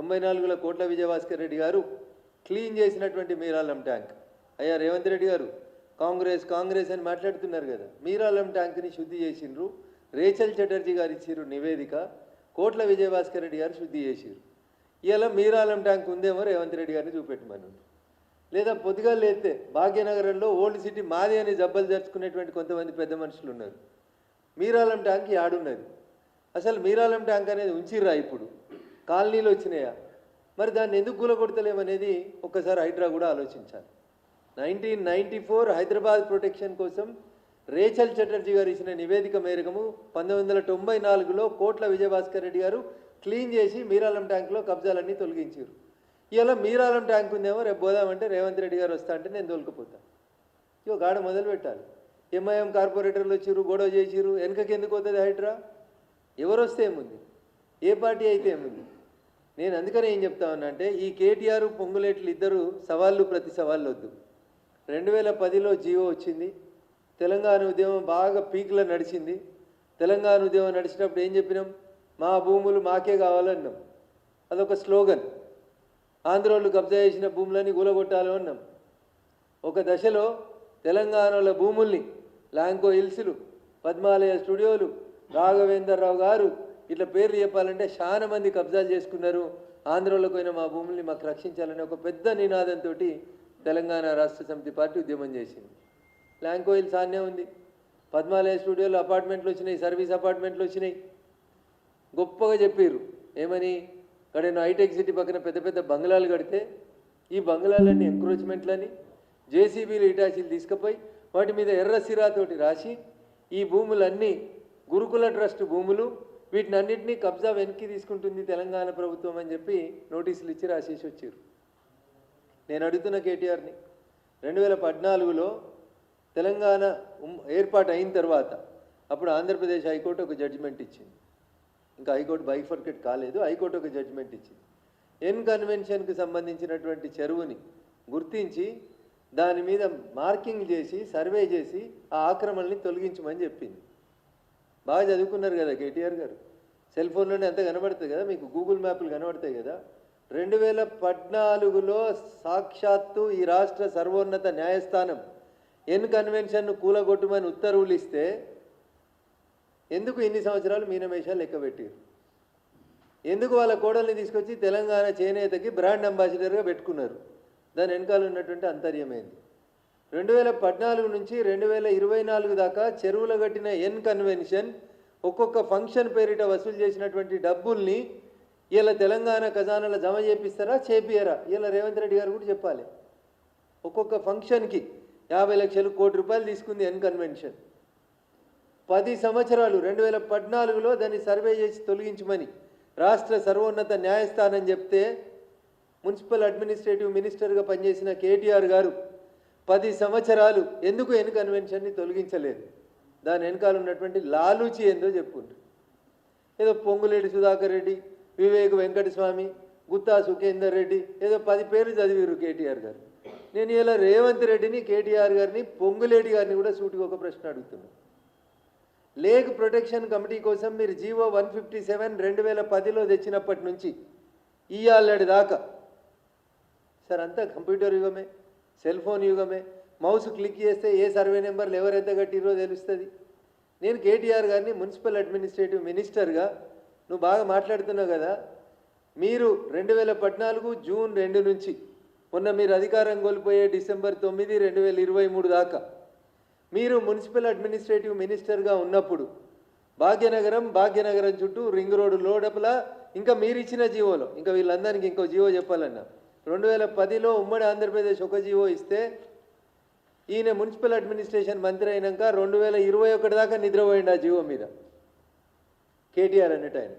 94లో కోట్ల విజయభాస్కర్ రెడ్డి గారు క్లీన్ చేసినటువంటి మీరాలం ట్యాంక్. అయ్యా రేవంత్ రెడ్డి గారు కాంగ్రెస్ కాంగ్రెస్ అని మాట్లాడుతున్నారు కదా, మీరాలం ట్యాంక్ని శుద్ధి చేసిండ్రు. రేచల్ చటర్జీ గారు ఇచ్చిర్రు నివేదిక, కోట్ల విజయభాస్కర్ రెడ్డి గారు శుద్ధి చేసిర్రు. ఇలా మీరాలం ట్యాంక్ ఉందేమో రేవంత్ రెడ్డి గారిని చూపెట్టమని. లేదా పొద్దుగా లేస్తే భాగ్యనగరంలో ఓల్డ్ సిటీ మాది అని జబ్బలు జరుచుకునేటువంటి కొంతమంది పెద్ద మనుషులు ఉన్నారు. మీరాలం ట్యాంక్ యాడున్నది? అసలు మీరాలం ట్యాంక్ అనేది ఉంచిర్రా? ఇప్పుడు కాలనీలు వచ్చినాయా? మరి దాన్ని ఎందుకు కూలగొడతలేమనేది ఒక్కసారి హైడ్రా కూడా ఆలోచించాలి. 1994 హైదరాబాద్ ప్రొటెక్షన్ కోసం రేచల్ చటర్జీ గారు ఇచ్చిన నివేదిక మేరకు 1994లో కోట్ల విజయభాస్కర్ రెడ్డి గారు క్లీన్ చేసి మీరాలం ట్యాంక్లో కబ్జాలన్నీ తొలగించారు. ఇలా మీరాలం ట్యాంక్ ఉందేమో రేపు పోదామంటే రేవంత్ రెడ్డి గారు వస్తా అంటే నేను తోలుకుపోతాను. ఇగో గాడ మొదలు పెట్టాలి. ఎంఐఎం కార్పొరేటర్లు వచ్చిర్రు, గొడవ చేసిర్రు, వెనకకి ఎందుకు పోతుంది హైడ్రా? ఎవరు వస్తే ఏముంది, ఏ పార్టీ అయితే ఏముంది? నేను అందుకనే ఏం చెప్తా ఉన్నా అంటే, ఈ కేటీఆర్ పొంగులేట్లు ఇద్దరు సవాళ్ళు ప్రతి సవాళ్ళు వద్దు. 2010లో జీవో వచ్చింది, తెలంగాణ ఉద్యమం బాగా పీక్లో నడిచింది. తెలంగాణ ఉద్యమం నడిచినప్పుడు ఏం చెప్పినాం? మా భూములు మాకే కావాలన్నాం. అదొక స్లోగన్. ఆంధ్రోళ్ళు కబ్జా చేసిన భూములని కూలగొట్టాలి అన్నాం. ఒక దశలో తెలంగాణలో భూముల్ని లాంకో హిల్స్లు, పద్మాలయ స్టూడియోలు, రాఘవేంద్రరావు గారు ఇట్లా పేర్లు చెప్పాలంటే చాలా మంది కబ్జాలు చేసుకున్నారు. ఆంధ్రలోకి పోయిన మా భూముల్ని మాకు రక్షించాలని ఒక పెద్ద నినాదంతో తెలంగాణ రాష్ట్ర సమితి పార్టీ ఉద్యమం చేసింది. లాంకో హిల్స్ ఆనే ఉంది, పద్మాలయ స్టూడియోలు అపార్ట్మెంట్లు వచ్చినాయి, సర్వీస్ అపార్ట్మెంట్లు వచ్చినాయి. గొప్పగా చెప్పారు ఏమని? అక్కడ హైటెక్ సిటీ పక్కన పెద్ద పెద్ద బంగ్లాలు కడితే ఈ బంగ్లాలన్నీ ఎంక్రోచ్మెంట్లని జేసీబీలు ఇటాచీలు తీసుకుపోయి వాటి మీద ఎర్ర సిరాతోటి రాసి ఈ భూములన్నీ గురుకుల ట్రస్ట్ భూములు, వీటిని అన్నింటినీ కబ్జా వెనక్కి తీసుకుంటుంది తెలంగాణ ప్రభుత్వం అని చెప్పి నోటీసులు ఇచ్చి రాసేసి వచ్చారు. నేను అడుగుతున్న కేటీఆర్ని, 2014లో తెలంగాణ ఏర్పాటు అయిన తర్వాత అప్పుడు ఆంధ్రప్రదేశ్ హైకోర్టు ఒక జడ్జిమెంట్ ఇచ్చింది. ఇంకా హైకోర్టు బైఫర్కేట్ కాలేదు, హైకోర్టు ఒక జడ్జిమెంట్ ఇచ్చింది. ఎన్ కన్వెన్షన్కి సంబంధించినటువంటి చెరువుని గుర్తించి దాని మీద మార్కింగ్ చేసి సర్వే చేసి ఆ ఆక్రమణని తొలగించమని చెప్పింది. బాగా చదువుకున్నారు కదా కేటీఆర్ గారు, సెల్ ఫోన్లోనే అంతా కనబడుతుంది కదా, మీకు గూగుల్ మ్యాప్లు కనబడతాయి కదా. 2014లో సాక్షాత్తు ఈ రాష్ట్ర సర్వోన్నత న్యాయస్థానం ఎన్ కన్వెన్షన్ను కూలగొట్టమని ఉత్తర్వులు ఇస్తే ఎందుకు ఇన్ని సంవత్సరాలు మీనమేషాలు లెక్క పెట్టారు? ఎందుకు వాళ్ళ కోడల్ని తీసుకొచ్చి తెలంగాణ చేనేతకి బ్రాండ్ అంబాసిడర్గా పెట్టుకున్నారు? దాని వెనకాల ఉన్నటువంటి అంతర్యమైంది. 2014 నుంచి 2024 దాకా చెరువుల కట్టిన ఎన్ కన్వెన్షన్ ఒక్కొక్క ఫంక్షన్ పేరిట వసూలు చేసినటువంటి డబ్బుల్ని ఇలా తెలంగాణ ఖజానాలో జమ చేపిస్తారా చేపియరా? ఇలా రేవంత్ రెడ్డి గారు కూడా చెప్పాలి. ఒక్కొక్క ఫంక్షన్కి 50 లక్షలు, కోటి రూపాయలు తీసుకుంది ఎన్ కన్వెన్షన్. 10 సంవత్సరాలు 2014లో దాన్ని సర్వే చేసి తొలగించమని రాష్ట్ర సర్వోన్నత న్యాయస్థానం చెప్తే మున్సిపల్ అడ్మినిస్ట్రేటివ్ మినిస్టర్గా పనిచేసిన కేటీఆర్ గారు 10 సంవత్సరాలు ఎందుకు ఎన్ కన్వెన్షన్ని తొలగించలేదు? దాని వెనకాల ఉన్నటువంటి లాలూచి ఏందో చెప్పుకుంటారు. ఏదో పొంగులేటి సుధాకర్ రెడ్డి, వివేక్ వెంకటస్వామి, గుత్తా సుఖేందర్ రెడ్డి, ఏదో 10 పేర్లు చదివారు కేటీఆర్ గారు. నేను ఇలా రేవంత్ రెడ్డిని, కేటీఆర్ గారిని, పొంగులేటి గారిని కూడా సూటిగా ఒక ప్రశ్న అడుగుతున్నాను. లేక్ ప్రొటెక్షన్ కమిటీ కోసం మీరు జీవో 157 2010లో తెచ్చినప్పటి నుంచి ఇయ్యాలటి దాకా సార్ అంతా కంప్యూటర్ యుగమే, సెల్ ఫోన్ యుగమే. మౌస్ క్లిక్ చేస్తే ఏ సర్వే నెంబర్లు ఎవరెంత కట్టిరో తెలుస్తుంది. నేను కేటీఆర్ గారిని మున్సిపల్ అడ్మినిస్ట్రేటివ్ మినిస్టర్గా, నువ్వు బాగా మాట్లాడుతున్నావు కదా, మీరు 2014 జూన్ 2 నుంచి మొన్న మీరు అధికారం కోల్పోయే డిసెంబర్ 9, 2023 దాకా మీరు మున్సిపల్ అడ్మినిస్ట్రేటివ్ మినిస్టర్గా ఉన్నప్పుడు భాగ్యనగరం చుట్టూ రింగ్ రోడ్డు లోడపల ఇంకా మీరు ఇచ్చిన జీవోలో, ఇంకా వీళ్ళందరికీ ఇంకో జీవో చెప్పాలన్నా, 2010లో ఉమ్మడి ఆంధ్రప్రదేశ్ ఒక జీవో ఇస్తే ఈయన మున్సిపల్ అడ్మినిస్ట్రేషన్ మంత్రి అయినాక 2021 దాకా నిద్రపోయింది ఆ జీవో మీద. కేటీఆర్ అన్నట్టు ఆయన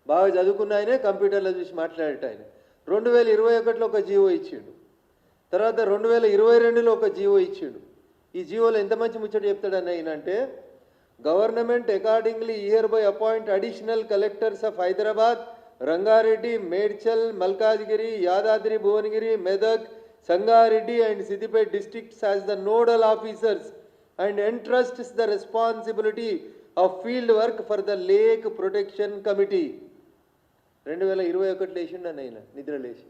బాగా చదువుకున్న ఆయనే, కంప్యూటర్లో చూసి మాట్లాడేట ఆయన 2021లో ఒక జీవో ఇచ్చిండు, తర్వాత 2022లో ఒక జీవో ఇచ్చిండు. ఈ జీవోలో ఎంత మంచి ముచ్చట చెప్తాడని ఆయన అంటే, government accordingly year by appoint additional collectors of Hyderabad, Rangareddy, Medchal, Malkajgiri, Yadadri Bhuvanagiri, Medak, Sangareddy and Siddipet districts as the nodal officers and entrusts the responsibility of field work for the Lake Protection Committee. 2021 లేచిండు అన్న ఆయన నిద్ర లేచి.